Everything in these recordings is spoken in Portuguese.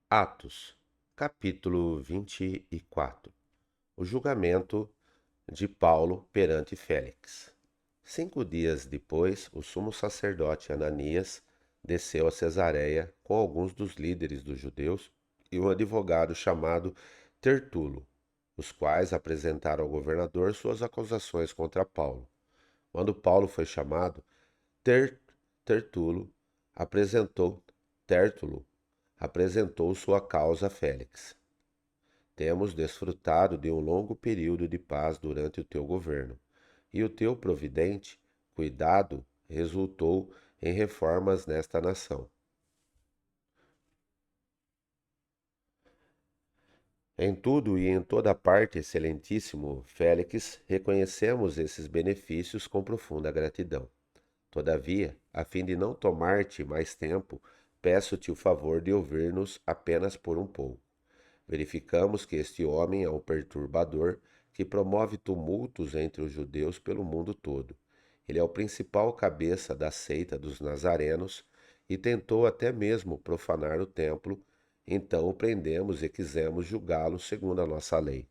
Atos, capítulo 24. O julgamento de Paulo perante Félix. 5 dias depois, o sumo sacerdote Ananias desceu a Cesareia com alguns dos líderes dos judeus e um advogado chamado Tertulo, os quais apresentaram ao governador suas acusações contra Paulo. Quando Paulo foi chamado, Ter- Tertulo apresentou Tértulo apresentou sua causa a Félix. Temos desfrutado de um longo período de paz durante o teu governo, e o teu providente cuidado resultou em reformas nesta nação. Em tudo e em toda parte, excelentíssimo Félix, reconhecemos esses benefícios com profunda gratidão. Todavia, a fim de não tomar-te mais tempo, peço-te o favor de ouvir-nos apenas por um pouco. Verificamos que este homem é um perturbador que promove tumultos entre os judeus pelo mundo todo. Ele é o principal cabeça da seita dos nazarenos e tentou até mesmo profanar o templo. Então o prendemos e quisemos julgá-lo segundo a nossa lei.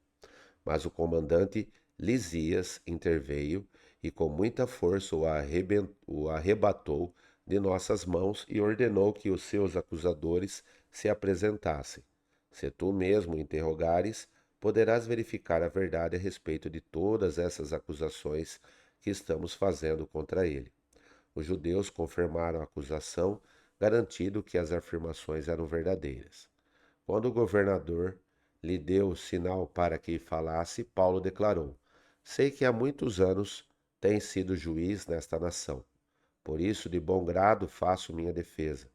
Mas o comandante Lisias interveio e com muita força o arrebatou de nossas mãos e ordenou que os seus acusadores se apresentassem. Se tu mesmo interrogares, poderás verificar a verdade a respeito de todas essas acusações que estamos fazendo contra ele. Os judeus confirmaram a acusação, garantindo que as afirmações eram verdadeiras. Quando o governador lhe deu o sinal para que falasse, Paulo declarou: Sei que há muitos anos tens sido juiz nesta nação. Por isso, de bom grado faço minha defesa.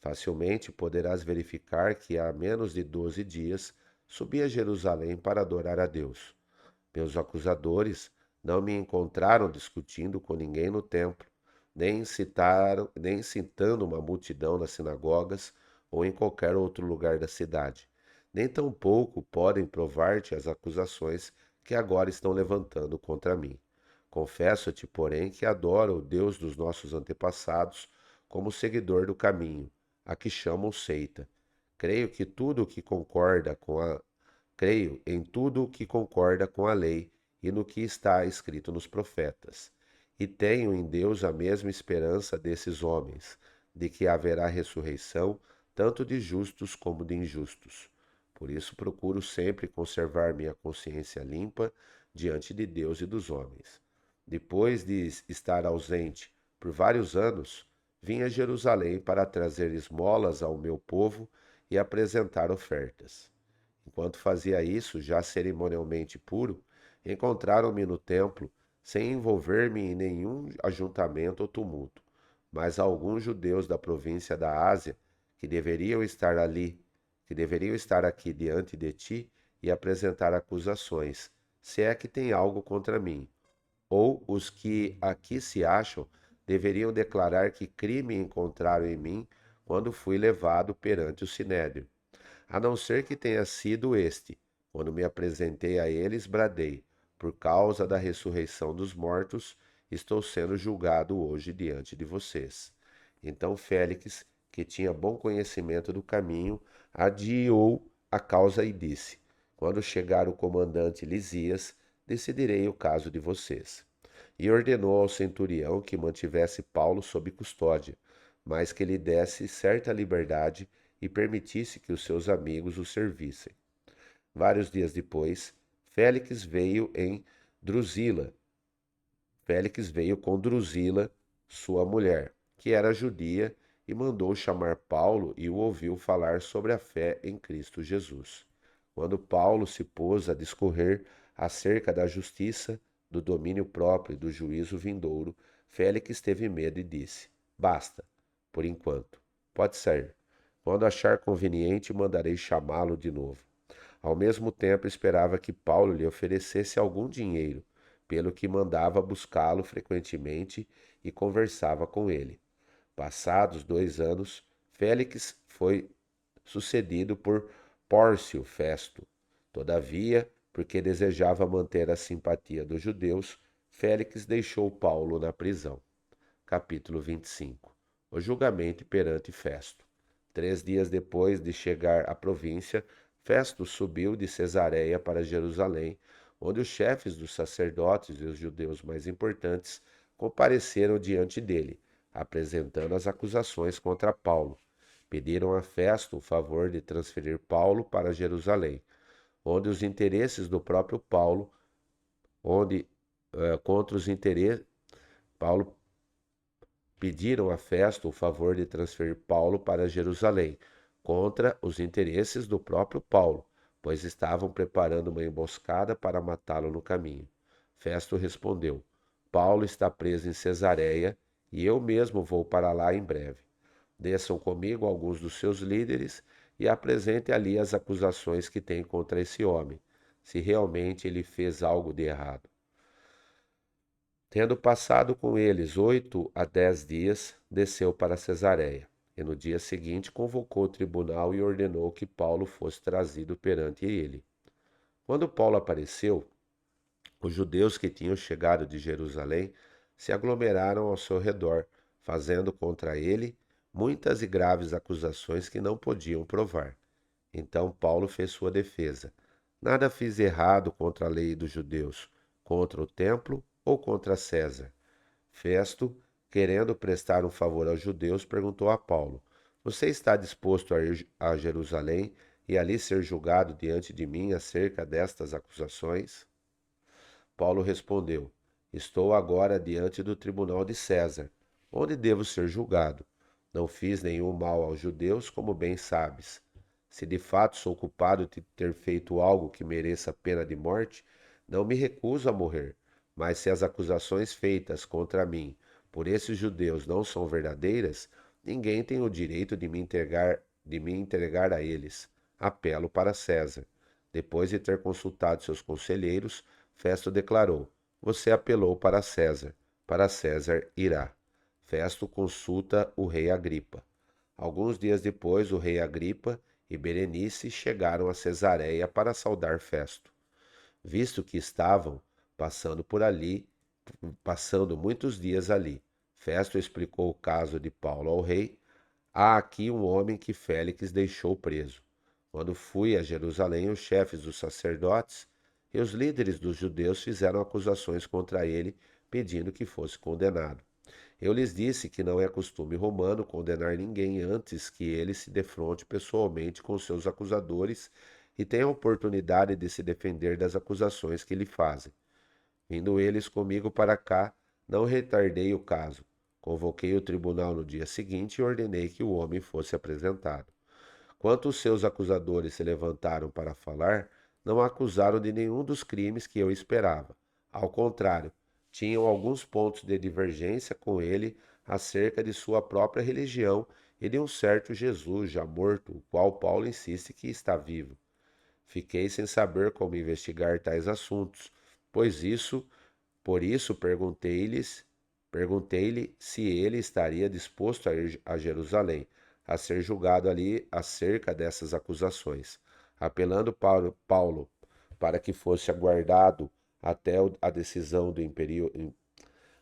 Facilmente poderás verificar que há menos de 12 dias subi a Jerusalém para adorar a Deus. Meus acusadores não me encontraram discutindo com ninguém no templo, nem incitando uma multidão nas sinagogas ou em qualquer outro lugar da cidade. Nem tampouco podem provar-te as acusações que agora estão levantando contra mim. Confesso-te, porém, que adoro o Deus dos nossos antepassados como seguidor do caminho, a que chamam seita. Creio que tudo o que concorda com a Creio em tudo o que concorda com a lei e no que está escrito nos profetas. E tenho em Deus a mesma esperança desses homens, de que haverá ressurreição tanto de justos como de injustos. Por isso procuro sempre conservar minha consciência limpa diante de Deus e dos homens. Depois de estar ausente por vários anos, vim a Jerusalém para trazer esmolas ao meu povo e apresentar ofertas. Enquanto fazia isso, já cerimonialmente puro, encontraram-me no templo, sem envolver-me em nenhum ajuntamento ou tumulto. Mas alguns judeus da província da Ásia, que deveriam estar ali, que deveriam estar aqui diante de ti e apresentar acusações, se é que tem algo contra mim, ou os que aqui se acham, deveriam declarar que crime encontraram em mim quando fui levado perante o sinédrio. A não ser que tenha sido este. Quando me apresentei a eles, bradei: Por causa da ressurreição dos mortos, estou sendo julgado hoje diante de vocês. Então Félix, que tinha bom conhecimento do caminho, adiou a causa e disse: Quando chegar o comandante Lisias, decidirei o caso de vocês. E ordenou ao centurião que mantivesse Paulo sob custódia, mas que lhe desse certa liberdade e permitisse que os seus amigos o servissem. Vários dias depois, Félix veio em Drusila. Félix veio com Drusila, sua mulher, que era judia, e mandou chamar Paulo e o ouviu falar sobre a fé em Cristo Jesus. Quando Paulo se pôs a discorrer acerca da justiça, do domínio próprio e do juízo vindouro, Félix teve medo e disse: Basta, por enquanto. Pode sair. Quando achar conveniente, mandarei chamá-lo de novo. Ao mesmo tempo, esperava que Paulo lhe oferecesse algum dinheiro, pelo que mandava buscá-lo frequentemente e conversava com ele. Passados 2 anos, Félix foi sucedido por Pórcio Festo. Todavia, porque desejava manter a simpatia dos judeus, Félix deixou Paulo na prisão. Capítulo 25. O julgamento perante Festo. 3 dias depois de chegar à província, Festo subiu de Cesareia para Jerusalém, onde os chefes dos sacerdotes e os judeus mais importantes compareceram diante dele, apresentando as acusações contra Paulo. Pediram a Festo o favor de transferir Paulo para Jerusalém, onde os interesses do próprio Paulo, onde contra os interesses Paulo pediram a Festo o favor de transferir Paulo para Jerusalém, contra os interesses do próprio Paulo, pois estavam preparando uma emboscada para matá-lo no caminho. Festo respondeu: Paulo está preso em Cesareia e eu mesmo vou para lá em breve. Desçam comigo alguns dos seus líderes e apresente ali as acusações que tem contra esse homem, se realmente ele fez algo de errado. Tendo passado com eles 8 a 10 dias, desceu para Cesareia, e no dia seguinte convocou o tribunal e ordenou que Paulo fosse trazido perante ele. Quando Paulo apareceu, os judeus que tinham chegado de Jerusalém se aglomeraram ao seu redor, fazendo contra ele muitas e graves acusações que não podiam provar. Então Paulo fez sua defesa. Nada fiz errado contra a lei dos judeus, contra o templo ou contra César. Festo, querendo prestar um favor aos judeus, perguntou a Paulo: Você está disposto a ir a Jerusalém e ali ser julgado diante de mim acerca destas acusações? Paulo respondeu: Estou agora diante do tribunal de César, onde devo ser julgado. Não fiz nenhum mal aos judeus, como bem sabes. Se de fato sou culpado de ter feito algo que mereça pena de morte, não me recuso a morrer. Mas se as acusações feitas contra mim por esses judeus não são verdadeiras, ninguém tem o direito de me entregar a eles. Apelo para César. Depois de ter consultado seus conselheiros, Festo declarou: Você apelou para César irá. Festo consulta o rei Agripa. Alguns dias depois, o rei Agripa e Berenice chegaram a Cesareia para saudar Festo. Visto que estavam passando por ali, passando muitos dias ali, Festo explicou o caso de Paulo ao rei. Há aqui um homem que Félix deixou preso. Quando fui a Jerusalém, os chefes dos sacerdotes e os líderes dos judeus fizeram acusações contra ele, pedindo que fosse condenado. Eu lhes disse que não é costume romano condenar ninguém antes que ele se defronte pessoalmente com seus acusadores e tenha a oportunidade de se defender das acusações que lhe fazem. Vindo eles comigo para cá, não retardei o caso. Convoquei o tribunal no dia seguinte e ordenei que o homem fosse apresentado. Quanto os seus acusadores se levantaram para falar, não acusaram de nenhum dos crimes que eu esperava. Ao contrário, tinham alguns pontos de divergência com ele acerca de sua própria religião e de um certo Jesus já morto, o qual Paulo insiste que está vivo. Fiquei sem saber como investigar tais assuntos, pois isso, por isso perguntei-lhe se ele estaria disposto a ir a Jerusalém, a ser julgado ali acerca dessas acusações, apelando para Paulo para que fosse aguardado até a decisão do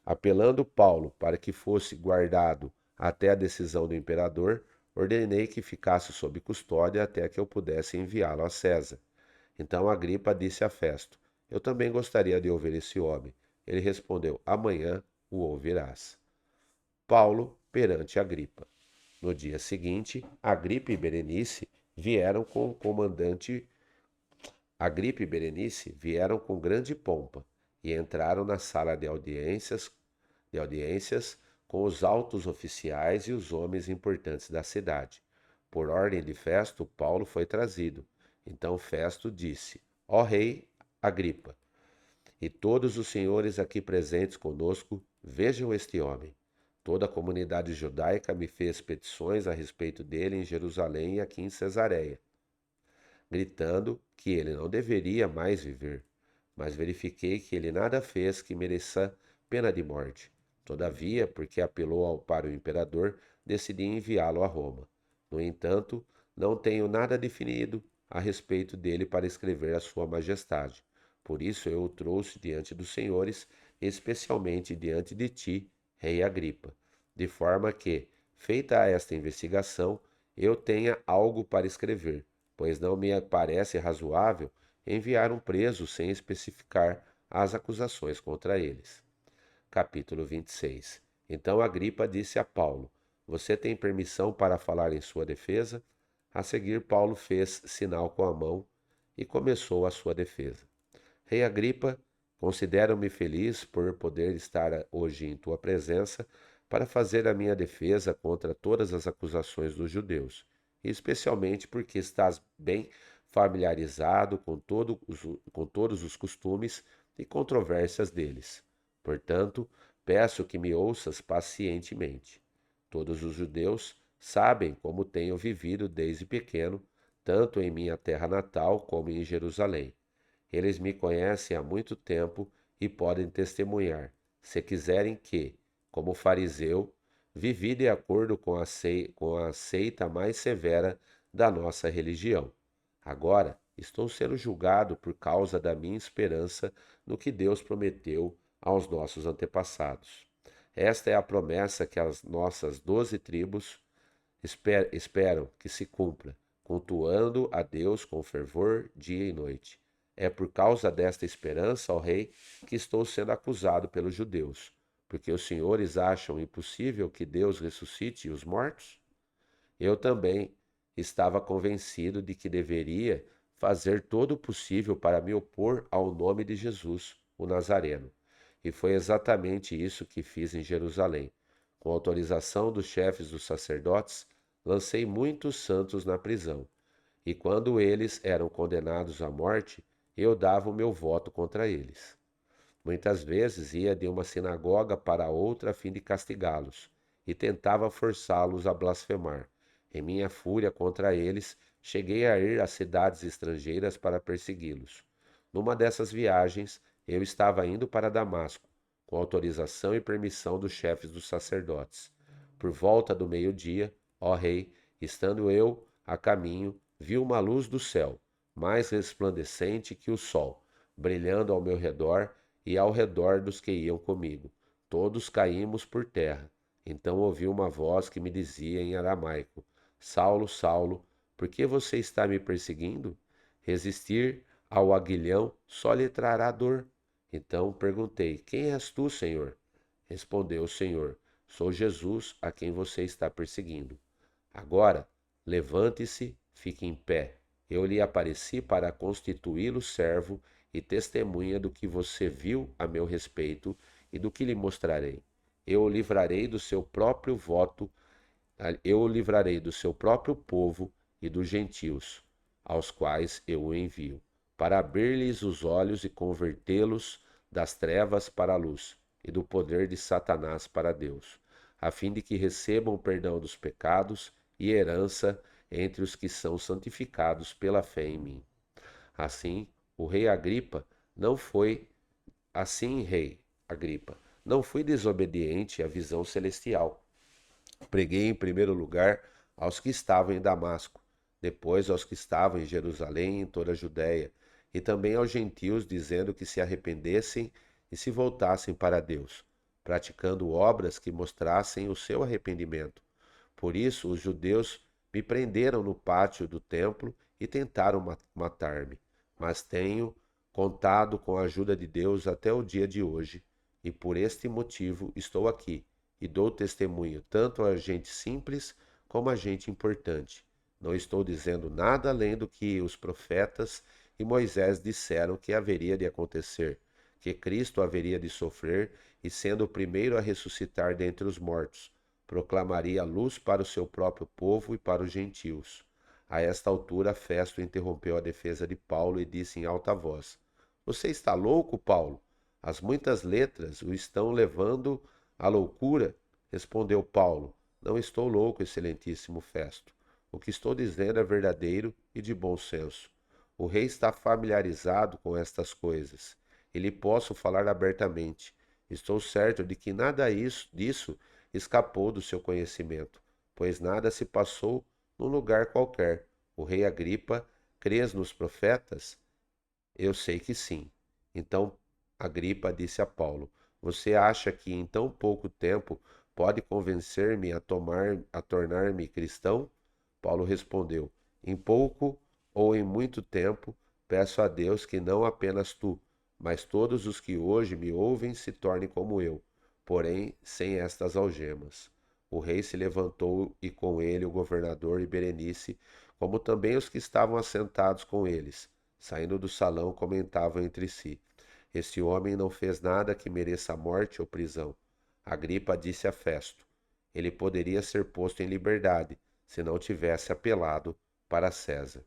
apelando Paulo para que fosse guardado até a decisão do imperador, ordenei que ficasse sob custódia até que eu pudesse enviá-lo a César. Então Agripa disse a Festo: Eu também gostaria de ouvir esse homem. Ele respondeu: Amanhã o ouvirás. Paulo perante Agripa. No dia seguinte, Agripa e Berenice vieram com o comandante. Agripa e Berenice vieram com grande pompa e entraram na sala de audiências com os altos oficiais e os homens importantes da cidade. Por ordem de Festo, Paulo foi trazido. Então Festo disse: Ó rei Agripa, e todos os senhores aqui presentes conosco, vejam este homem. Toda a comunidade judaica me fez petições a respeito dele em Jerusalém e aqui em Cesareia, gritando que ele não deveria mais viver. Mas verifiquei que ele nada fez que mereça pena de morte. Todavia, porque apelou para o imperador, decidi enviá-lo a Roma. No entanto, não tenho nada definido a respeito dele para escrever a Sua Majestade. Por isso eu o trouxe diante dos senhores, especialmente diante de ti, rei Agripa, de forma que, feita esta investigação, eu tenha algo para escrever, pois não me parece razoável enviar um preso sem especificar as acusações contra eles. Capítulo 26. Então Agripa disse a Paulo: Você tem permissão para falar em sua defesa? A seguir, Paulo fez sinal com a mão e começou a sua defesa. Rei Agripa, considero-me feliz por poder estar hoje em tua presença para fazer a minha defesa contra todas as acusações dos judeus, e especialmente porque estás bem familiarizado com todos os costumes e controvérsias deles. Portanto, peço que me ouças pacientemente. Todos os judeus sabem como tenho vivido desde pequeno, tanto em minha terra natal como em Jerusalém. Eles me conhecem há muito tempo e podem testemunhar, se quiserem que, como fariseu, vivi de acordo com a seita mais severa da nossa religião. Agora estou sendo julgado por causa da minha esperança no que Deus prometeu aos nossos antepassados. Esta é a promessa que as nossas 12 tribos esperam que se cumpra, cultuando a Deus com fervor dia e noite. É por causa desta esperança, ó rei, que estou sendo acusado pelos judeus, porque os senhores acham impossível que Deus ressuscite os mortos? Eu também estava convencido de que deveria fazer todo o possível para me opor ao nome de Jesus, o Nazareno. E foi exatamente isso que fiz em Jerusalém. Com autorização dos chefes dos sacerdotes, lancei muitos santos na prisão. E quando eles eram condenados à morte, eu dava o meu voto contra eles. Muitas vezes ia de uma sinagoga para outra a fim de castigá-los, e tentava forçá-los a blasfemar. Em minha fúria contra eles, cheguei a ir a cidades estrangeiras para persegui-los. Numa dessas viagens, eu estava indo para Damasco, com autorização e permissão dos chefes dos sacerdotes. Por volta do meio-dia, ó rei, estando eu a caminho, vi uma luz do céu, mais resplandecente que o sol, brilhando ao meu redor e ao redor dos que iam comigo. Todos caímos por terra. Então ouvi uma voz que me dizia em aramaico: Saulo, Saulo, por que você está me perseguindo? Resistir ao aguilhão só lhe trará dor. Então perguntei: Quem és tu, Senhor? Respondeu o Senhor: Sou Jesus, a quem você está perseguindo. Agora, levante-se, fique em pé. Eu lhe apareci para constituí-lo servo e testemunha do que você viu a meu respeito e do que lhe mostrarei. Eu o livrarei do seu próprio voto, eu o livrarei do seu próprio povo e dos gentios, aos quais eu o envio, para abrir-lhes os olhos e convertê-los das trevas para a luz e do poder de Satanás para Deus, a fim de que recebam o perdão dos pecados e herança entre os que são santificados pela fé em mim. Assim, o rei Agripa não foi assim, rei Agripa, não fui desobediente à visão celestial. Preguei em primeiro lugar aos que estavam em Damasco, depois aos que estavam em Jerusalém e em toda a Judéia, e também aos gentios, dizendo que se arrependessem e se voltassem para Deus, praticando obras que mostrassem o seu arrependimento. Por isso, os judeus me prenderam no pátio do templo e tentaram matar-me. Mas tenho contado com a ajuda de Deus até o dia de hoje, e por este motivo estou aqui e dou testemunho tanto a gente simples como a gente importante. Não estou dizendo nada além do que os profetas e Moisés disseram que haveria de acontecer, que Cristo haveria de sofrer e, sendo o primeiro a ressuscitar dentre os mortos, proclamaria a luz para o seu próprio povo e para os gentios. A esta altura, Festo interrompeu a defesa de Paulo e disse em alta voz: Você está louco, Paulo? As muitas letras o estão levando à loucura? Respondeu Paulo: Não estou louco, excelentíssimo Festo. O que estou dizendo é verdadeiro e de bom senso. O rei está familiarizado com estas coisas e lhe posso falar abertamente. Estou certo de que nada disso escapou do seu conhecimento, pois nada se passou num lugar qualquer. O rei Agripa, crês nos profetas? Eu sei que sim. Então Agripa disse a Paulo: Você acha que em tão pouco tempo pode convencer-me a tornar-me cristão? Paulo respondeu: Em pouco ou em muito tempo, peço a Deus que não apenas tu, mas todos os que hoje me ouvem se tornem como eu, porém sem estas algemas. O rei se levantou e com ele o governador e Berenice, como também os que estavam assentados com eles. Saindo do salão, comentavam entre si: Este homem não fez nada que mereça morte ou prisão. Agripa disse a Festo: Ele poderia ser posto em liberdade se não tivesse apelado para César.